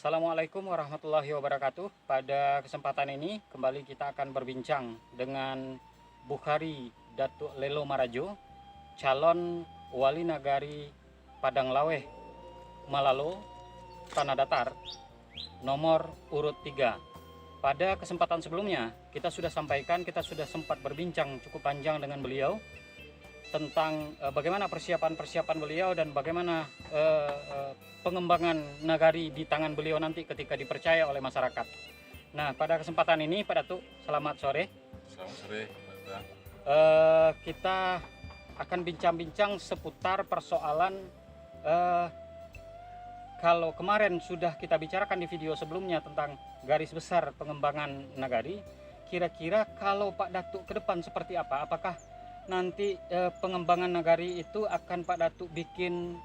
Assalamualaikum warahmatullahi wabarakatuh. Pada kesempatan ini kembali kita akan berbincang dengan Bukhari Datuk Lelo Marajo, calon wali nagari Padang Laweh Malalo Tanah Datar nomor urut 3. Pada kesempatan sebelumnya kita sudah sampaikan, kita sudah sempat berbincang cukup panjang dengan beliau tentang bagaimana persiapan beliau dan bagaimana pengembangan nagari di tangan beliau nanti ketika dipercaya oleh masyarakat. Nah, pada kesempatan ini Pak Datuk, selamat sore. Selamat sore, Pak. Kita akan bincang-bincang seputar persoalan kalau kemarin sudah kita bicarakan di video sebelumnya tentang garis besar pengembangan nagari. Kira-kira kalau Pak Datuk ke depan seperti apa? Apakah nanti pengembangan nagari itu akan Pak Datuk bikin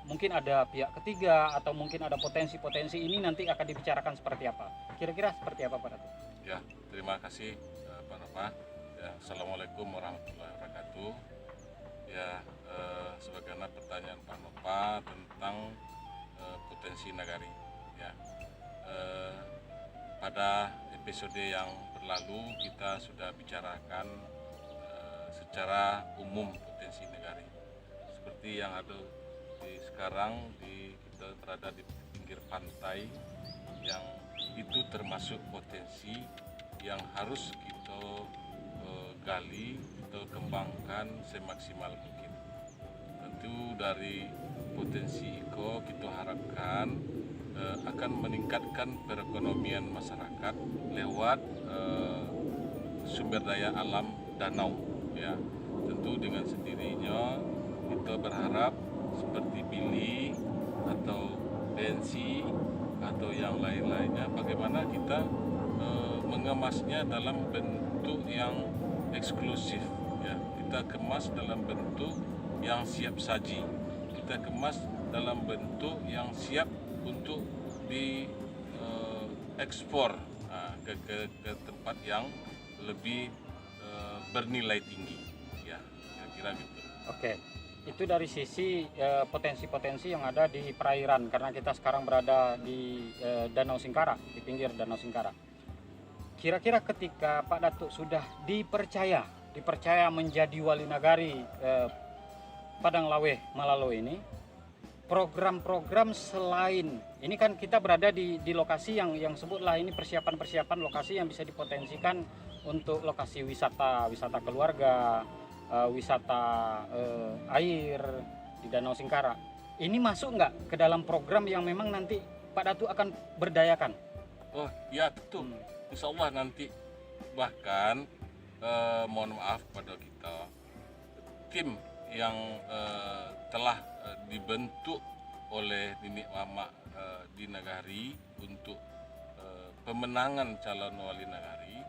mungkin ada pihak ketiga atau mungkin ada potensi-potensi ini nanti akan dibicarakan seperti apa? Kira-kira seperti apa Pak Datuk? Ya, terima kasih Pak Nova. Ya, Assalamualaikum warahmatullahi wabarakatuh. Ya, sebagaimana pertanyaan Pak Nova tentang potensi nagari. Ya, pada episode yang berlalu kita sudah bicarakan secara umum potensi nagari seperti yang ada sekarang kita berada di pinggir pantai yang itu termasuk potensi yang harus kita gali, kita kembangkan semaksimal mungkin. Tentu dari potensi itu kita harapkan akan meningkatkan perekonomian masyarakat lewat sumber daya alam danau. Ya, tentu dengan sendirinya kita berharap seperti Bili atau Bensi atau yang lain-lainnya, bagaimana kita mengemasnya dalam bentuk yang eksklusif. Ya, kita kemas dalam bentuk yang siap saji, kita kemas dalam bentuk yang siap untuk diekspor ke tempat yang lebih bernilai tinggi, ya kira-kira gitu. Oke, itu dari sisi potensi-potensi yang ada di perairan, karena kita sekarang berada di Danau Singkara, di pinggir Danau Singkara. Kira-kira ketika Pak Datuk sudah dipercaya menjadi wali nagari Padang Laweh Malalo ini, program-program selain ini kan kita berada di lokasi yang sebutlah ini persiapan lokasi yang bisa dipotensikan untuk lokasi wisata keluarga, wisata air di Danau Singkara. Ini masuk nggak ke dalam program yang memang nanti Pak Datuk akan berdayakan? Oh ya, tentu. Insya Allah nanti, bahkan mohon maaf pada kita, tim yang telah dibentuk oleh Nenek Mama di Nagari untuk pemenangan calon wali nagari.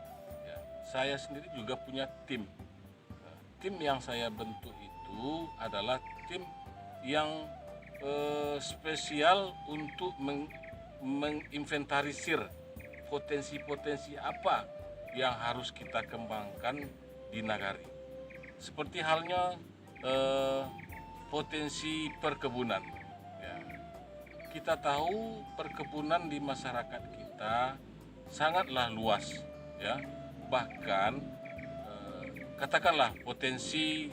Saya sendiri juga punya tim. Tim yang saya bentuk itu adalah tim yang spesial untuk menginventarisir potensi-potensi apa yang harus kita kembangkan di nagari. Seperti halnya potensi perkebunan. Ya. Kita tahu perkebunan di masyarakat kita sangatlah luas, ya. Bahkan katakanlah potensi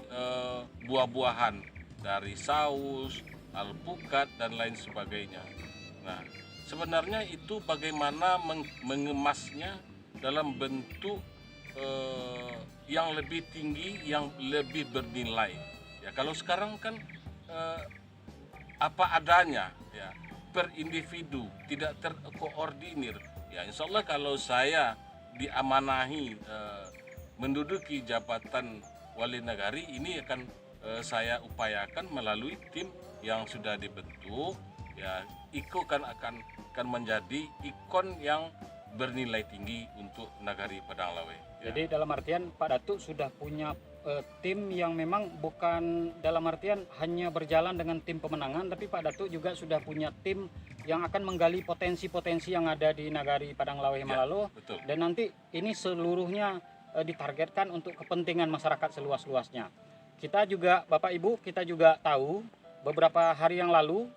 buah-buahan dari saus, alpukat dan lain sebagainya. Nah, sebenarnya itu bagaimana mengemasnya dalam bentuk yang lebih tinggi, yang lebih bernilai. Ya, kalau sekarang kan apa adanya, ya, per individu, tidak terkoordinir. Ya, insya Allah kalau saya diamanahi menduduki jabatan wali nagari ini akan saya upayakan melalui tim yang sudah dibentuk. Ya, Iko akan menjadi ikon yang bernilai tinggi untuk nagari Padang Laweh. Ya. Jadi dalam artian Pak Datuk sudah punya tim yang memang bukan dalam artian hanya berjalan dengan tim pemenangan, tapi Pak Datuk juga sudah punya tim yang akan menggali potensi-potensi yang ada di nagari Padang Laweh Malalo. Betul. Dan nanti ini seluruhnya ditargetkan untuk kepentingan masyarakat seluas-luasnya. Kita juga Bapak Ibu, kita juga tahu beberapa hari yang lalu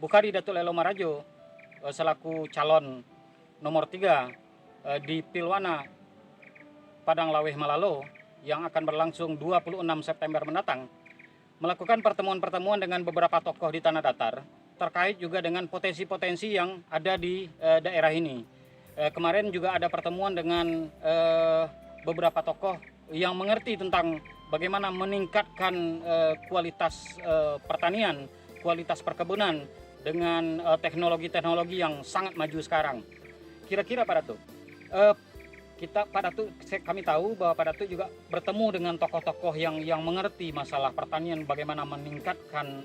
Bukhari Datuk Lelo Marajo selaku calon nomor 3 di Pilwana Padang Laweh Malalo yang akan berlangsung 26 September mendatang, melakukan pertemuan-pertemuan dengan beberapa tokoh di Tanah Datar terkait juga dengan potensi-potensi yang ada di daerah ini. Kemarin juga ada pertemuan dengan beberapa tokoh yang mengerti tentang bagaimana meningkatkan kualitas pertanian, kualitas perkebunan dengan teknologi-teknologi yang sangat maju sekarang. Kira-kira Pak Datuk, kami tahu bahwa Pak Datuk juga bertemu dengan tokoh-tokoh yang mengerti masalah pertanian, bagaimana meningkatkan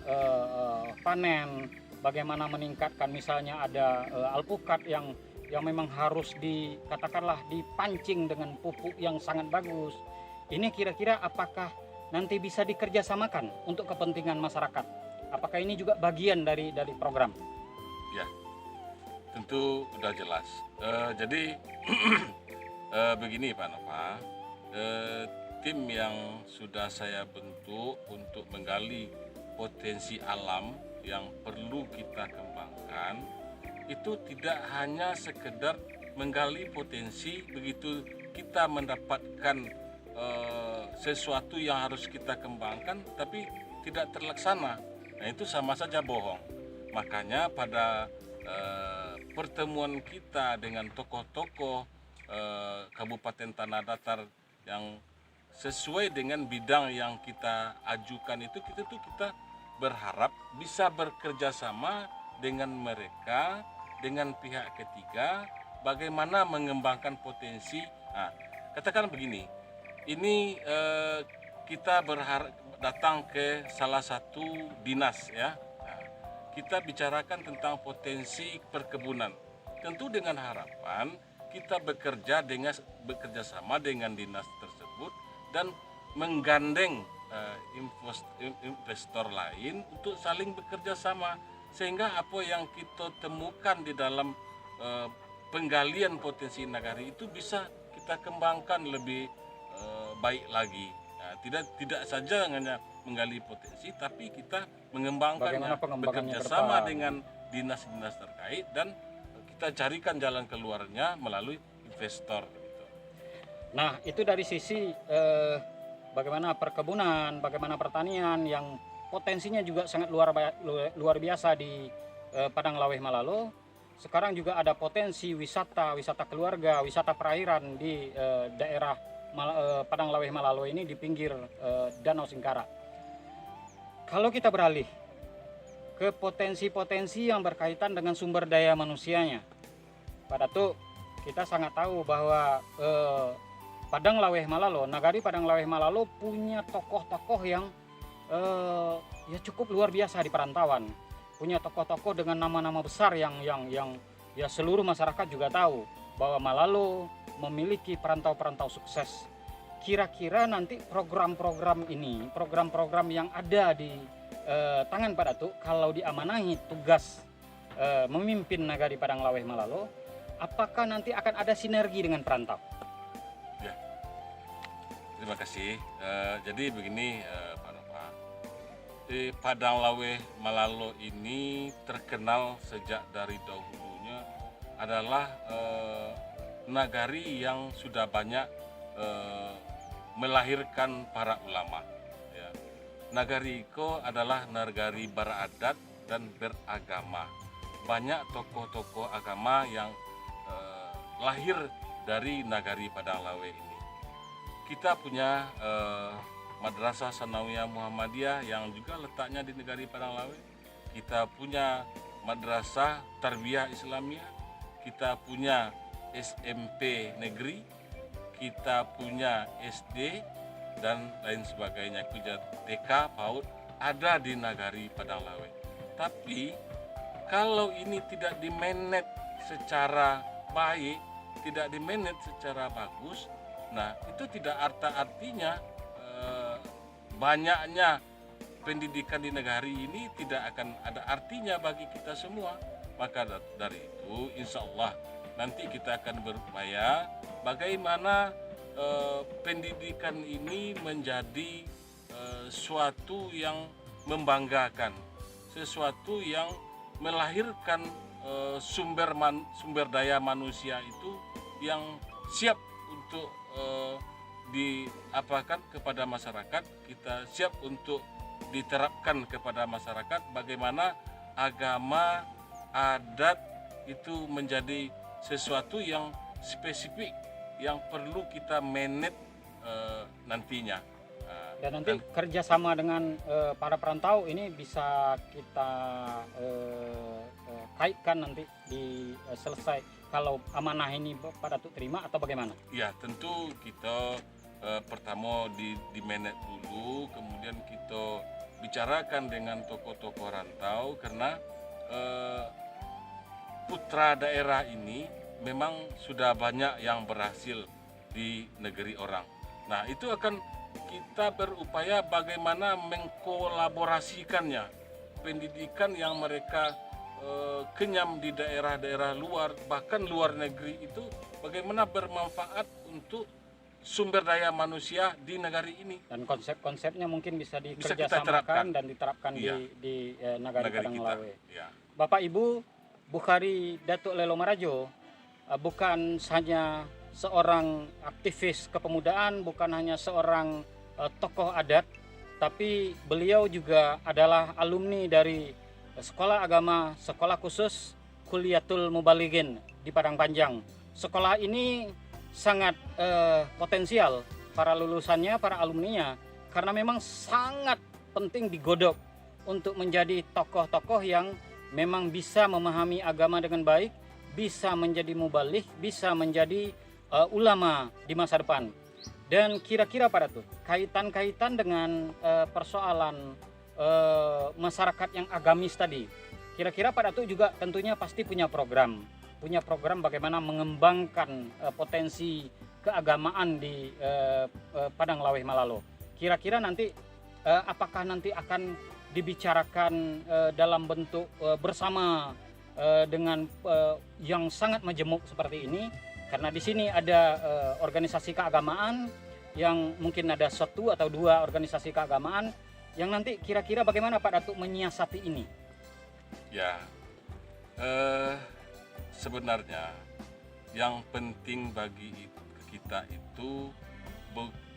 panen, bagaimana meningkatkan misalnya ada alpukat yang memang harus dikatakanlah dipancing dengan pupuk yang sangat bagus. Ini kira-kira apakah nanti bisa dikerjasamakan untuk kepentingan masyarakat? Apakah ini juga bagian dari program? Ya, tentu sudah jelas. Jadi begini Pak Nova, tim yang sudah saya bentuk untuk menggali potensi alam yang perlu kita kembangkan itu tidak hanya sekedar menggali potensi begitu kita mendapatkan sesuatu yang harus kita kembangkan tapi tidak terlaksana. Nah itu sama saja bohong. Makanya pada pertemuan kita dengan tokoh-tokoh Kabupaten Tanah Datar yang sesuai dengan bidang yang kita ajukan itu, kita berharap bisa bekerja sama dengan mereka, dengan pihak ketiga, bagaimana mengembangkan potensi. Nah, katakan begini, ini kita berharap datang ke salah satu dinas ya. Nah, kita bicarakan tentang potensi perkebunan. Tentu dengan harapan kita bekerja sama dengan dinas tersebut dan menggandeng investor lain untuk saling bekerja sama sehingga apa yang kita temukan di dalam penggalian potensi nagari itu bisa kita kembangkan lebih baik lagi. Nah, tidak saja hanya menggali potensi tapi kita mengembangkannya, bekerja sama dengan dinas-dinas terkait dan kita carikan jalan keluarnya melalui investor. Gitu. Nah itu dari sisi bagaimana perkebunan, bagaimana pertanian yang potensinya juga sangat luar biasa di Padang Laweh Malalo. Sekarang juga ada potensi wisata keluarga, wisata perairan di daerah Padang Laweh Malalo ini di pinggir Danau Singkara. Kalau kita beralih ke potensi-potensi yang berkaitan dengan sumber daya manusianya, Pak Datuk, kita sangat tahu bahwa Padang Laweh Malalo, Nagari Padang Laweh Malalo punya tokoh-tokoh yang ya cukup luar biasa di perantauan. Punya tokoh-tokoh dengan nama-nama besar yang ya seluruh masyarakat juga tahu bahwa Malalo memiliki perantau-perantau sukses. Kira-kira nanti program-program ini, program-program yang ada di tangan Pak Datuk, kalau diamanahi tugas memimpin Nagari Padang Laweh Malalo, apakah nanti akan ada sinergi dengan perantau? Ya, terima kasih. Jadi begini Pak Nova, di Padang Laweh Malalo ini terkenal sejak dari dahulunya adalah nagari yang sudah banyak melahirkan para ulama. Ya. Nagari Iko adalah nagari beradat dan beragama. Banyak tokoh-tokoh agama yang lahir dari Nagari Padang Laweh ini. Kita punya Madrasah Sanawiyah Muhammadiyah yang juga letaknya di Nagari Padang Laweh. Kita punya Madrasah Tarbiyah Islamiyah. Kita punya SMP negeri, kita punya SD dan lain sebagainya, kita TK, PAUD ada di Nagari Padang Laweh. Tapi kalau ini tidak dimanage secara baik, tidak dimanage secara bagus, nah itu tidak artinya banyaknya pendidikan di negari ini tidak akan ada artinya bagi kita semua. Maka dari itu insya Allah nanti kita akan berupaya bagaimana pendidikan ini menjadi suatu yang membanggakan, sesuatu yang melahirkan sumber daya manusia itu yang siap untuk diapakan kepada masyarakat, kita siap untuk diterapkan kepada masyarakat, bagaimana agama adat itu menjadi sesuatu yang spesifik yang perlu kita manage nantinya. Dan nanti kerjasama dengan para perantau ini bisa kita kaitkan nanti di selesai kalau amanah ini Pak Datuk terima atau bagaimana? Ya tentu kita pertama di manage dulu, kemudian kita bicarakan dengan tokoh-tokoh rantau karena putra daerah ini memang sudah banyak yang berhasil di negeri orang. Nah itu akan kita berupaya bagaimana mengkolaborasikannya, pendidikan yang mereka kenyam di daerah-daerah luar, bahkan luar negeri itu bagaimana bermanfaat untuk sumber daya manusia di negari ini. Dan konsep-konsepnya mungkin bisa kita dikerjasamakan terapkan dan diterapkan Iya. di negara negeri kita. Padanglawe. Ya. Bapak Ibu, Bukhari Datuk Lelo Marajo bukan hanya seorang aktivis kepemudaan, bukan hanya seorang tokoh adat, tapi beliau juga adalah alumni dari Sekolah Agama Sekolah Khusus Kuliatul Mubalighin di Padang Panjang. Sekolah ini sangat potensial para lulusannya, para alumninya, karena memang sangat penting digodok untuk menjadi tokoh-tokoh yang memang bisa memahami agama dengan baik, bisa menjadi mubaligh, bisa menjadi ulama di masa depan. Dan kira-kira Pak Datuk, kaitan-kaitan dengan persoalan masyarakat yang agamis tadi, kira-kira Pak Datuk juga tentunya pasti punya program bagaimana mengembangkan potensi keagamaan di Padanglawe Malalo. Kira-kira nanti apakah nanti akan dibicarakan dalam bentuk bersama dengan yang sangat majemuk seperti ini, karena di sini ada organisasi keagamaan yang mungkin ada 1 atau 2 organisasi keagamaan yang nanti kira-kira bagaimana Pak Datuk menyiasati ini? Ya, sebenarnya yang penting bagi kita itu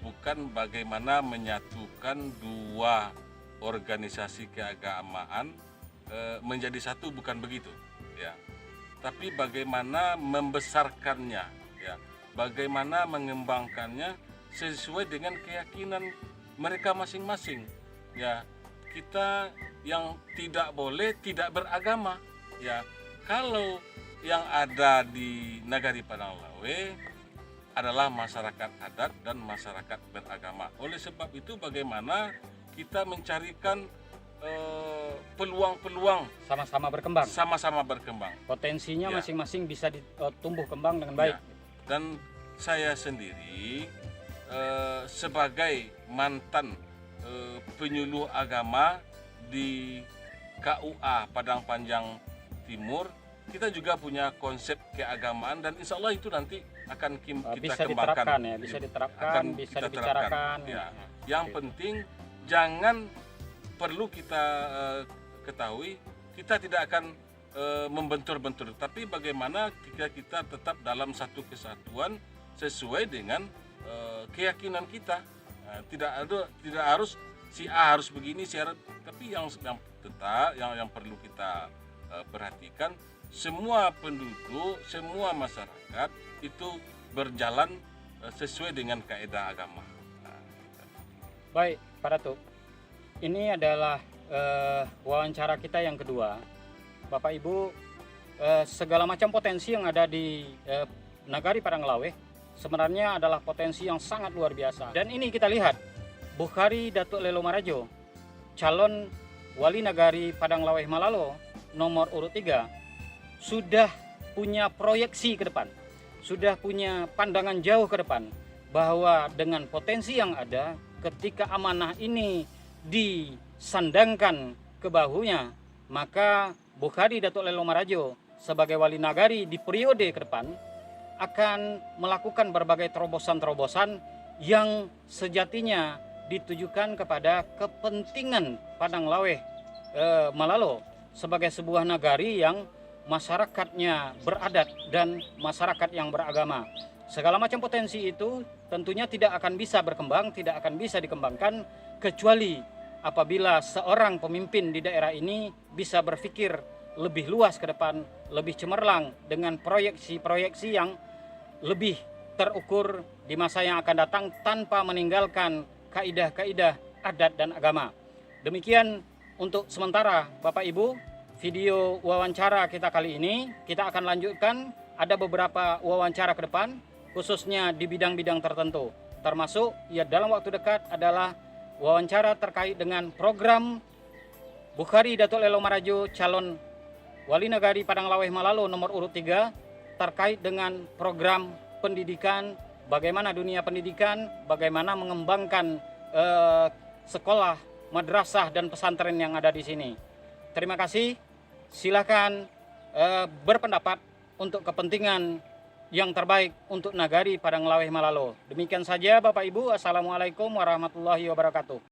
bukan bagaimana menyatukan 2 organisasi keagamaan menjadi satu, bukan begitu, ya. Tapi bagaimana membesarkannya, ya, bagaimana mengembangkannya sesuai dengan keyakinan mereka masing-masing, ya. Kita yang tidak boleh tidak beragama, ya. Kalau yang ada di Nagari Padanglawe adalah masyarakat adat dan masyarakat beragama. Oleh sebab itu bagaimana kita mencarikan peluang-peluang sama-sama berkembang. Potensinya Ya. masing-masing bisa tumbuh kembang dengan baik. Ya. Dan saya sendiri sebagai mantan penyuluh agama di KUA Padang Panjang Timur, kita juga punya konsep keagamaan dan insya Allah itu nanti akan kita bisa kembangkan. diterapkan ya, bisa diterapkan, Akan bisa kita dibicarakan. terapkan, ya. Nah, Yang oke. penting jangan perlu kita ketahui, kita tidak akan membentur-bentur, tapi bagaimana kita tetap dalam satu kesatuan sesuai dengan keyakinan kita. Nah, tidak harus si A harus begini, si A, tapi yang perlu kita perhatikan, semua penduduk, semua masyarakat itu berjalan sesuai dengan kaidah agama. Baik, Pak Datuk. Ini adalah wawancara kita yang kedua. Bapak Ibu, segala macam potensi yang ada di Nagari Padanglawe sebenarnya adalah potensi yang sangat luar biasa. Dan ini kita lihat, Bukhari Datuk Lelo Marajo, calon Wali Nagari Padanglawe Malalo nomor urut 3, sudah punya proyeksi ke depan, sudah punya pandangan jauh ke depan, bahwa dengan potensi yang ada, ketika amanah ini disandangkan ke bahunya, maka Bukhari Datuk Lelo Marajo sebagai Wali Nagari di periode ke depan akan melakukan berbagai terobosan-terobosan yang sejatinya ditujukan kepada kepentingan Padanglawe Malalo sebagai sebuah nagari yang masyarakatnya beradat dan masyarakat yang beragama. Segala macam potensi itu tentunya tidak akan bisa berkembang, tidak akan bisa dikembangkan kecuali apabila seorang pemimpin di daerah ini bisa berpikir lebih luas ke depan, lebih cemerlang dengan proyeksi-proyeksi yang lebih terukur di masa yang akan datang tanpa meninggalkan kaidah-kaidah adat dan agama. Demikian untuk sementara Bapak Ibu, video wawancara kita kali ini. Kita akan lanjutkan, ada beberapa wawancara ke depan khususnya di bidang-bidang tertentu, termasuk ya dalam waktu dekat adalah wawancara terkait dengan program Bukhari Datuk Lelo Marajo calon Wali Negari Padang Laweh Malalo nomor urut 3 terkait dengan program pendidikan, bagaimana dunia pendidikan, bagaimana mengembangkan sekolah, madrasah dan pesantren yang ada di sini. Terima kasih. Silakan berpendapat untuk kepentingan yang terbaik untuk Nagari Padang Laweh Malalo. Demikian saja Bapak Ibu. Assalamualaikum warahmatullahi wabarakatuh.